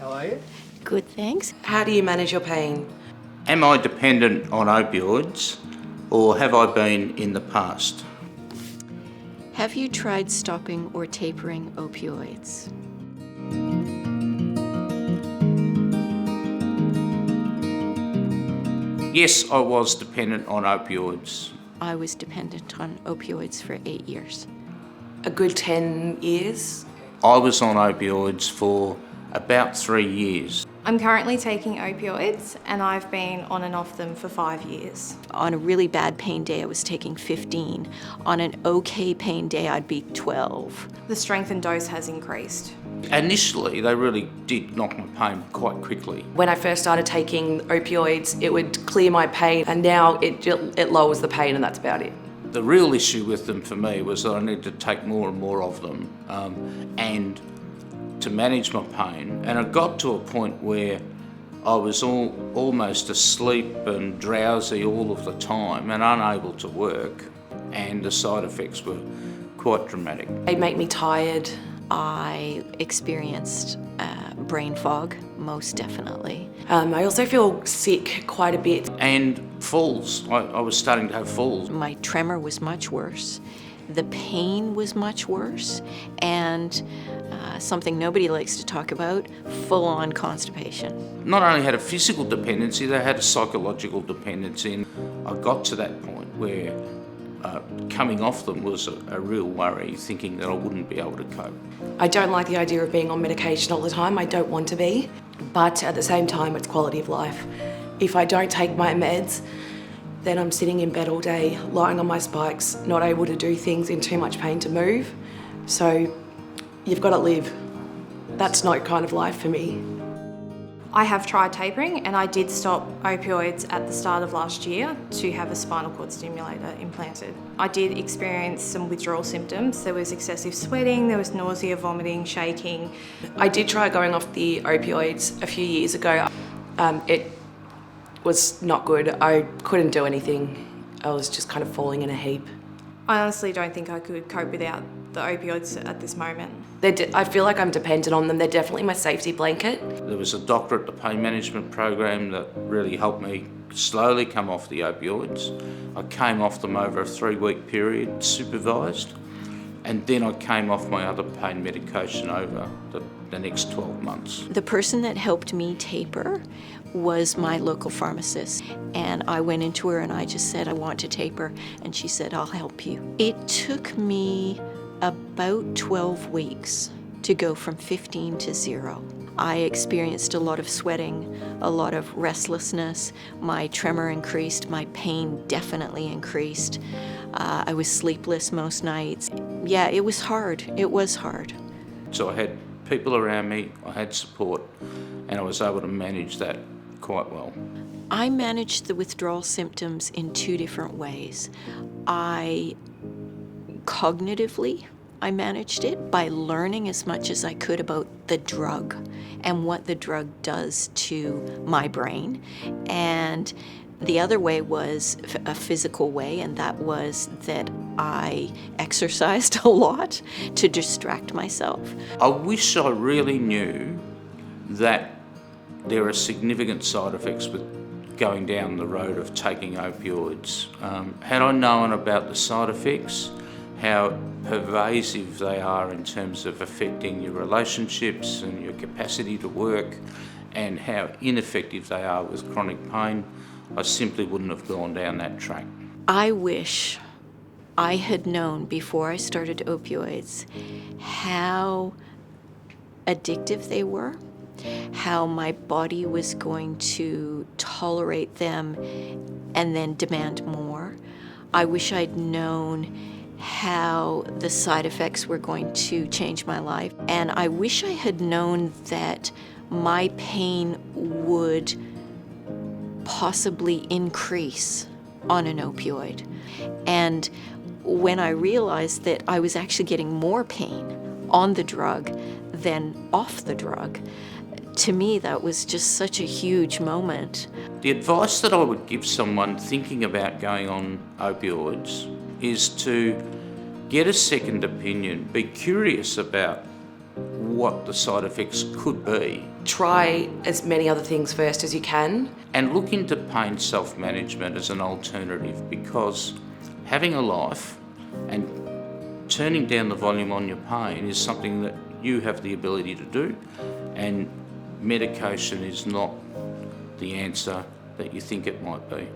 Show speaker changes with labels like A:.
A: How are you?
B: Good, thanks.
C: How do you manage your pain?
D: Am I dependent on opioids, or have I been in the past?
B: Have you tried stopping or tapering opioids?
D: Yes, I was dependent on opioids.
B: I was dependent on opioids for 8 years.
C: A good 10 years?
D: I was on opioids for about 3 years.
E: I'm currently taking opioids and I've been on and off them for 5 years.
B: On a really bad pain day, I was taking 15. On an okay pain day, I'd be 12.
E: The strength and dose has increased.
D: Initially, they really did knock my pain quite quickly.
C: When I first started taking opioids, it would clear my pain, and now it lowers the pain, and that's about it.
D: The real issue with them for me was that I needed to take more and more of them and to manage my pain. And it got to a point where I was almost asleep and drowsy all of the time and unable to work, and the side effects were quite dramatic.
C: They make me tired.
B: I experienced brain fog, most definitely.
C: I also feel sick quite a bit.
D: And falls. I was starting to have falls.
B: My tremor was much worse. The pain was much worse. And something nobody likes to talk about, full-on constipation.
D: Not only had a physical dependency, they had a psychological dependency. And I got to that point where coming off them was a real worry, thinking that I wouldn't be able to cope.
C: I don't like the idea of being on medication all the time. I don't want to be. But at the same time, it's quality of life. If I don't take my meds, then I'm sitting in bed all day, lying on my spikes, not able to do things, in too much pain to move. So you've got to live. That's no kind of life for me.
E: I have tried tapering and I did stop opioids at the start of last year to have a spinal cord stimulator implanted. I did experience some withdrawal symptoms. There was excessive sweating, there was nausea, vomiting, shaking.
C: I did try going off the opioids a few years ago. It was not good. I couldn't do anything. I was just kind of falling in a heap.
E: I honestly don't think I could cope without the opioids at this moment.
C: I feel like I'm dependent on them. They're definitely my safety blanket.
D: There was a doctor at the pain management program that really helped me slowly come off the opioids. I came off them over a 3-week period, supervised, and then I came off my other pain medication over the next 12 months.
B: The person that helped me taper was my local pharmacist. And I went into her and I just said, I want to taper. And she said, I'll help you. It took me about 12 weeks to go from 15 to 0. I experienced a lot of sweating, a lot of restlessness. My tremor increased, my pain definitely increased. I was sleepless most nights. Yeah, it was hard. It was hard.
D: So I had people around me, I had support, and I was able to manage that quite well.
B: I managed the withdrawal symptoms in 2 different ways. Cognitively, I managed it by learning as much as I could about the drug and what the drug does to my brain. And the other way was a physical way, and that was that I exercised a lot to distract myself.
D: I wish I really knew that there are significant side effects with going down the road of taking opioids. Had I known about the side effects, how pervasive they are in terms of affecting your relationships and your capacity to work, and how ineffective they are with chronic pain, I simply wouldn't have gone down that track.
B: I wish I had known before I started opioids how addictive they were, how my body was going to tolerate them and then demand more. I wish I'd known how the side effects were going to change my life. And I wish I had known that my pain would possibly increase on an opioid. And when I realized that I was actually getting more pain on the drug than off the drug, to me that was just such a huge moment.
D: The advice that I would give someone thinking about going on opioids is to get a second opinion, be curious about what the side effects could be.
C: Try as many other things first as you can.
D: And look into pain self-management as an alternative, because having a life and turning down the volume on your pain is something that you have the ability to do, and medication is not the answer that you think it might be.